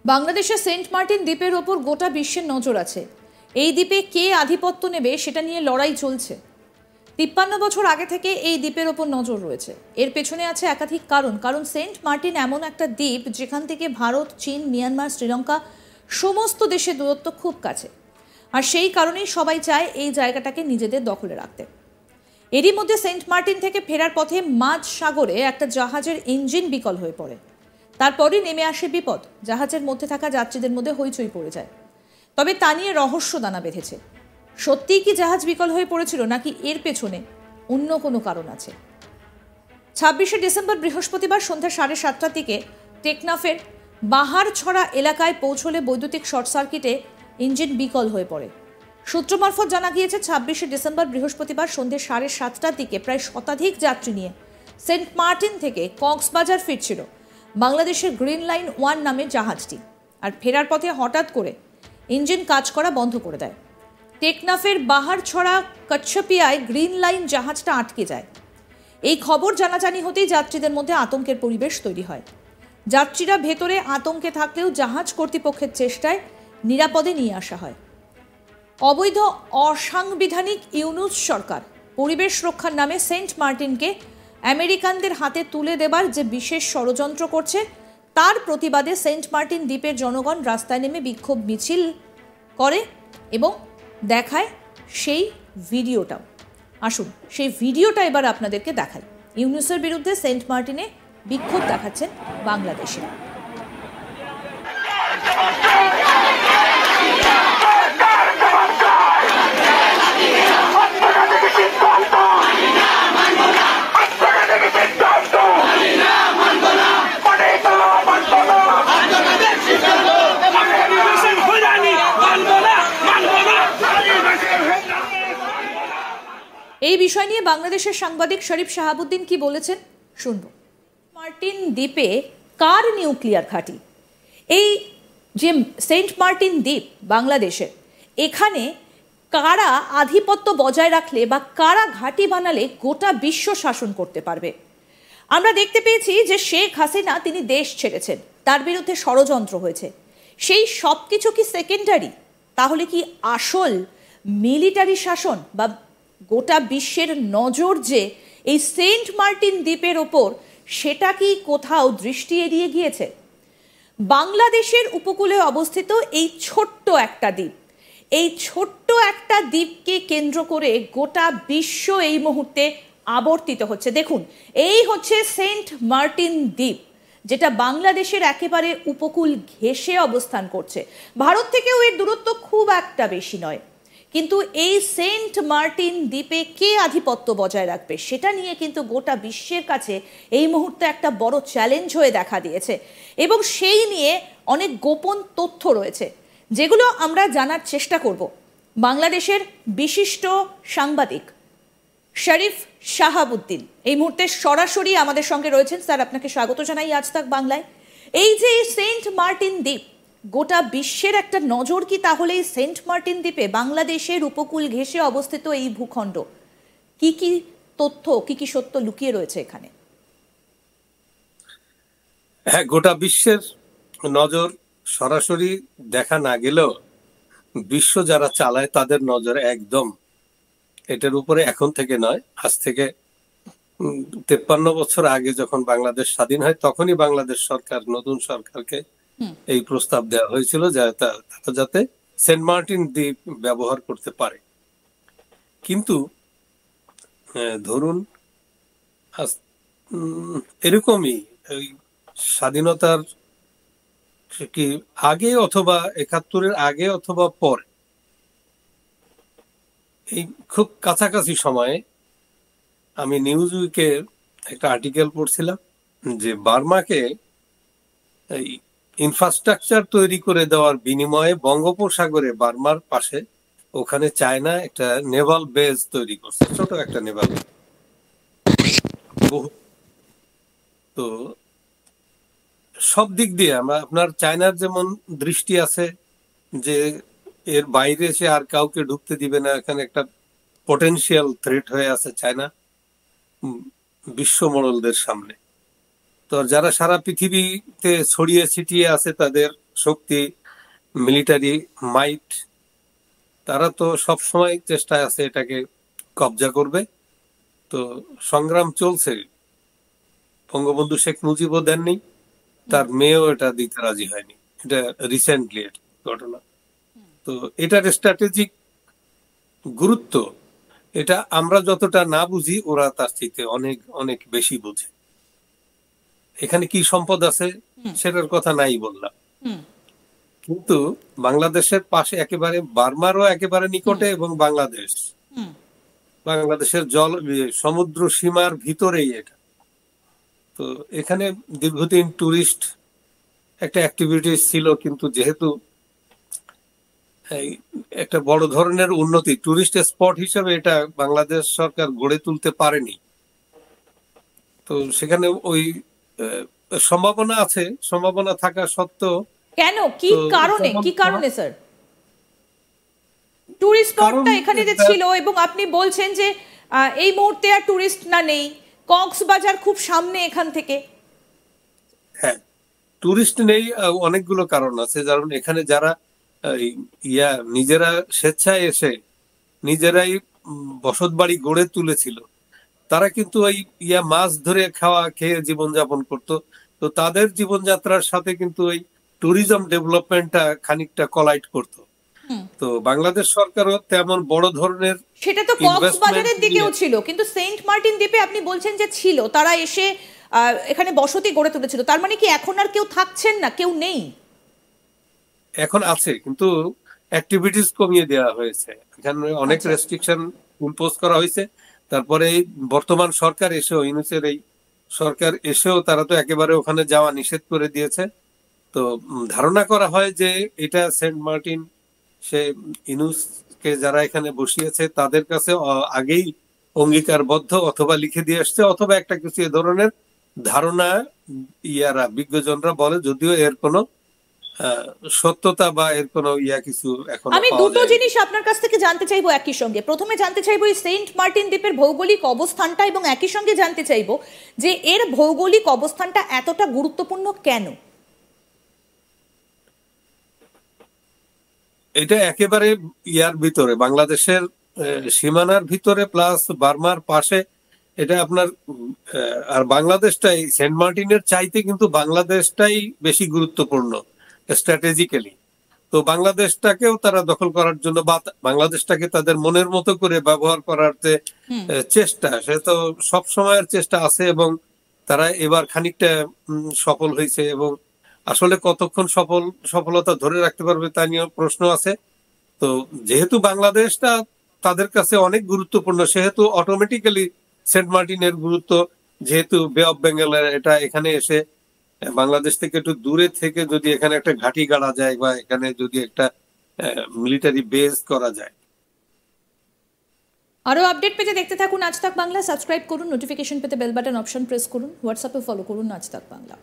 বাংলাদেশের Saint Martin দ্বীপের ওপর গোটা বিশ্বের নজর আছে। এই দ্বীপে কে আধিপত্য নেবে সেটা নিয়ে লড়াই চলছে। ৫৩ বছর আগে থেকে এই দ্বীপের ওপর নজর রয়েছে। এর পেছনে আছে একাধিক কারণ সেন্ট মার্টিন এমন একটা দ্বীপ যেখান থেকে ভারত, চীন, মিয়ানমার, শ্রীলঙ্কা সমস্ত দেশের দূরত্ব খুব কাছে। আর সেই কারণেই সবাই চায় এই জায়গাটাকে নিজেদের দখলে রাখতে। এরই মধ্যে সেন্ট মার্টিন থেকে ফেরার পথে মাঝ সাগরে একটা জাহাজের ইঞ্জিন বিকল হয়ে পড়ে। তারপরই নেমে আসে বিপদ। জাহাজের মধ্যে থাকা যাত্রীদের মধ্যে হইচই পড়ে যায়। তবে তা নিয়ে রহস্য দানা বেঁধেছে। সত্যিই কি জাহাজ বিকল হয়ে পড়েছিল, নাকি এর পেছনে অন্য কোনো কারণ আছে? ২৬শে ডিসেম্বর বৃহস্পতিবার সন্ধ্যা ৭:৩০টার দিকে টেকনাফের বাহারছড়া এলাকায় পৌঁছলে বৈদ্যুতিক শর্ট সার্কিটে ইঞ্জিন বিকল হয়ে পড়ে। সূত্র মারফত জানা গিয়েছে ২৬শে ডিসেম্বর বৃহস্পতিবার সন্ধ্যে ৭:৩০টার দিকে প্রায় শতাধিক যাত্রী নিয়ে সেন্ট মার্টিন থেকে কক্সবাজার ফিরছিল বাংলাদেশের গ্রিন লাইন 1 নামের জাহাজটি। আর ফেরার পথে হঠাৎ করে ইঞ্জিন কাজ করা বন্ধ করে দেয়। টেকনাফের বাহারছড়া কচ্ছপিয়ায় গ্রিন লাইন জাহাজটা আটকে যায়। এই খবর জানাজানি হতেই যাত্রীদের মধ্যে আতঙ্কের পরিবেশ তৈরি হয়। যাত্রীরা ভেতরে আতঙ্কে থাকলেও জাহাজ কর্তৃপক্ষের চেষ্টায় নিরাপদে নিয়ে আসা হয়। অবৈধ অসাংবিধানিক ইউনুস সরকার পরিবেশ রক্ষার নামে সেন্ট মার্টিনকে আমেরিকানদের হাতে তুলে দেবার যে বিশেষ ষড়যন্ত্র করছে, তার প্রতিবাদে সেন্ট মার্টিন দ্বীপের জনগণ রাস্তায় নেমে বিক্ষোভ মিছিল করে এবং দেখায় সেই ভিডিওটাও। আসুন সেই ভিডিওটা এবার আপনাদেরকে দেখাই। ইউনুসের বিরুদ্ধে সেন্ট মার্টিনে বিক্ষোভ দেখাচ্ছেন বাংলাদেশে। এই বিষয় নিয়ে বাংলাদেশের সাংবাদিক শরীফ শাহাবুদ্দিন কি বলেছেন শুনব। মার্টিন দ্বীপে কার নিউক্লিয়ার ঘাঁটি? এই যে সেন্ট মার্টিন দ্বীপ বাংলাদেশের, এখানে কারা আধিপত্য বজায় রাখলে বা কারা ঘাঁটি বানালে গোটা বিশ্ব শাসন করতে পারবে? আমরা দেখতে পেয়েছি যে শেখ হাসিনা তিনি দেশ ছেড়েছেন, তার বিরুদ্ধে ষড়যন্ত্র হয়েছে। সেই সব কিছু কি সেকেন্ডারি? তাহলে কি আসল মিলিটারি শাসন বা গোটা বিশ্বের নজর যে এই সেন্ট মার্টিন দ্বীপের ওপর, সেটা কি কোথাও দৃষ্টি এড়িয়ে গিয়েছে? বাংলাদেশের উপকূলে অবস্থিত এই ছোট্ট একটা দ্বীপ, এই ছোট্ট একটা দ্বীপকে কেন্দ্র করে গোটা বিশ্ব এই মুহূর্তে আবর্তিত হচ্ছে। দেখুন, এই হচ্ছে সেন্ট মার্টিন দ্বীপ, যেটা বাংলাদেশের একেবারে উপকূল ঘেঁষে অবস্থান করছে। ভারত থেকেও এর দূরত্ব খুব একটা বেশি নয়। কিন্তু এই সেন্ট মার্টিন দ্বীপে কে আধিপত্য বজায় রাখবে, সেটা নিয়ে কিন্তু গোটা বিশ্বের কাছে এই মুহূর্তে একটা বড় চ্যালেঞ্জ হয়ে দেখা দিয়েছে। এবং সেই নিয়ে অনেক গোপন তথ্য রয়েছে, যেগুলো আমরা জানার চেষ্টা করব। বাংলাদেশের বিশিষ্ট সাংবাদিক শরীফ শাহাবুদ্দিন এই মুহূর্তে সরাসরি আমাদের সঙ্গে রয়েছেন। স্যার, আপনাকে স্বাগত জানাই আজ তাক বাংলায়। এই যে সেন্ট মার্টিন দ্বীপ, গোটা বিশ্বের একটা নজর কি তাহলে এই সেন্ট মার্টিন দ্বীপে, বাংলাদেশের উপকূল ঘেঁষে অবস্থিত এই ভূখণ্ড, কি কি তথ্য, কি কি সত্য লুকিয়ে রয়েছে এখানে? হ্যাঁ, গোটা বিশ্বের নজর সরাসরি দেখা না গেলেও বিশ্ব যারা চালায় তাদের নজর একদম এটার উপরে এখন থেকে নয়, আজ থেকে ৫৩ বছর আগে যখন বাংলাদেশ স্বাধীন হয় তখনই বাংলাদেশ সরকার, নতুন সরকারকে এই প্রস্তাব দেওয়া হয়েছিল যাতে সেন্ট মার্টিন দ্বীপ ব্যবহার করতে পারে। কিন্তু ধরুন এরকমই ওই স্বাধীনতার কি আগে অথবা ৭১-এর আগে অথবা পরে, এই খুব কাছাকাছি সময়ে আমি নিউজ উইকের একটা আর্টিকেল পড়ছিলাম যে বার্মাকে ইনফ্রাস্ট্রাকচার তৈরি করে দেওয়ার বিনিময়ে বঙ্গোপসাগরে বার্মার পাশে ওখানে চায়না একটা নেভাল বেস তৈরি করছে, ছোট একটা নেভাল। তো সব দিক দিয়ে আপনার চায়নার যেমন দৃষ্টি আছে যে এর বাইরে সে আর কাউকে ঢুকতে দিবে না, এখানে একটা পটেনশিয়াল থ্রেট হয়ে আছে চায়না বিশ্ব মডলদের সামনে। তো যারা সারা পৃথিবীতে ছড়িয়ে ছিটিয়ে আছে তাদের শক্তি, মিলিটারি মাইট, তারা তো সবসময় চেষ্টায় আছে এটাকে কবজা করবে। তো সংগ্রাম চলছে, বঙ্গবন্ধু শেখ মুজিবও দেননি, তার মেয়েও এটা দিতে রাজি হয়নি। এটা রিসেন্টলি ঘটনা। তো এটার স্ট্র্যাটেজিক গুরুত্ব এটা আমরা যতটা না বুঝি ওরা তার চাইতে অনেক অনেক বেশি বুঝে। এখানে কি সম্পদ আছে সেটার কথা নাই বললাম, কিন্তু বাংলাদেশের পাশে একেবারে বার্মারও একেবারে নিকটে, এবং বাংলাদেশের সমুদ্র সীমার ভিতরেই এটা। তো এখানে দীর্ঘদিন টুরিস্ট একটা অ্যাক্টিভিটি ছিল, কিন্তু যেহেতু একটা বড় ধরনের উন্নতি টুরিস্ট স্পট হিসেবে এটা বাংলাদেশ সরকার গড়ে তুলতে পারেনি, তো সেখানে ওই সম্ভাবনা আছে, সম্ভাবনা থাকা সত্ত্বেও কেন, কি কারণে স্যার টুরিস্ট স্পটটা এখানে যে ছিল, এবং আপনি বলছেন যে এই মুহূর্তে আর টুরিস্ট না নেই, কক্সবাজার খুব সামনে এখান থেকে। হ্যাঁ, টুরিস্ট নেই, অনেকগুলো কারণ আছে। কারণ এখানে যারা নিজেরা স্বেচ্ছায় এসে নিজেরাই বসত বাড়ি গড়ে তুলেছিল, তারা কিন্তু ওই মাছ ধরে খেয়ে জীবনযাপন করতো। তো তাদের জীবনযাত্রার সাথে কিন্তু ওই ট্যুরিজম ডেভেলপমেন্টটা খানিকটা কলাইড করতো। তো বাংলাদেশ সরকারও তেমন বড় ধরনের, সেটা তো কক্সবাজারের দিকেও ছিল, কিন্তু সেন্ট মার্টিন দ্বীপে আপনি বলছেন যে ছিল, তারা এসে এখানে বসতি গড়ে তুলেছিল। তার মানে কি এখন আর কেউ থাকছেন না, কেউ নেই? এখন আছে, কিন্তু অ্যাক্টিভিটিস কমিয়ে দেওয়া হয়েছে, এখানে অনেক রেস্ট্রিকশন ইম্পোজ করা হয়েছে। তারপরে বর্তমান সরকার এসেও, ইউনুসের এই সরকার এসেও তারা তো একেবারে ওখানে যাওয়া নিষেধ করে দিয়েছে। তো ধারণা করা হয় যে এটা সেন্ট মার্টিন, সে ইউনুসকে যারা এখানে বসিয়েছে তাদের কাছে আগেই অঙ্গীকারবদ্ধ, অথবা লিখে দিয়ে আসছে, অথবা একটা কিছু এ ধরনের ধারণা বিজ্ঞজনরা বলে, যদিও এর কোনো সত্যতা বা এর কোনো কিছু এখন। আমি দুটো জিনিস আপনার কাছ থেকে জানতে চাইবো একই সঙ্গে। প্রথমে জানতে চাইবো এই সেন্ট মার্টিন দ্বীপের ভৌগোলিক অবস্থানটা, এবং একই সঙ্গে জানতে চাইবো যে এর ভৌগোলিক অবস্থানটা এতটা গুরুত্বপূর্ণ কেন? এটা একেবারে ভিতরে, বাংলাদেশের সীমানার ভিতরে, প্লাস বার্মার পাশে। এটা আপনার আর বাংলাদেশটাই সেন্ট মার্টিনের চাইতে কিন্তু বাংলাদেশটাই বেশি গুরুত্বপূর্ণ স্ট্র্যাটেজিক্যালি। তো বাংলাদেশটাকেও তারা দখল করার জন্য, বা বাংলাদেশটাকে তাদের মনের মতো করে ব্যবহার করার যে চেষ্টা, সে তো সব সময়ের চেষ্টা আছে, এবং তারা এবার খানিকটা সফল হয়েছে। এবং আসলে কতক্ষণ সফলতা ধরে রাখতে পারবে তা নিয়ে প্রশ্ন আছে। তো যেহেতু বাংলাদেশটা তাদের কাছে অনেক গুরুত্বপূর্ণ, সেহেতু অটোমেটিক্যালি সেন্ট মার্টিনের গুরুত্ব, যেহেতু বে অফ বেঙ্গলের এটা, এখানে এসে বাংলাদেশ থেকে একটু দূরে থেকে যদি এখানে একটা ঘাঁটি গাড়া যায়, বা এখানে যদি একটা মিলিটারি বেস করা যায়। আরো আপডেট পেতে দেখতে থাকুন আজ তাক বাংলা। সাবস্ক্রাইব করুন, নোটিফিকেশন পেতে বেল বাটন অপশন প্রেস করুন, হোয়াটসঅ্যাপে ফলো করুন আজ তাক বাংলা।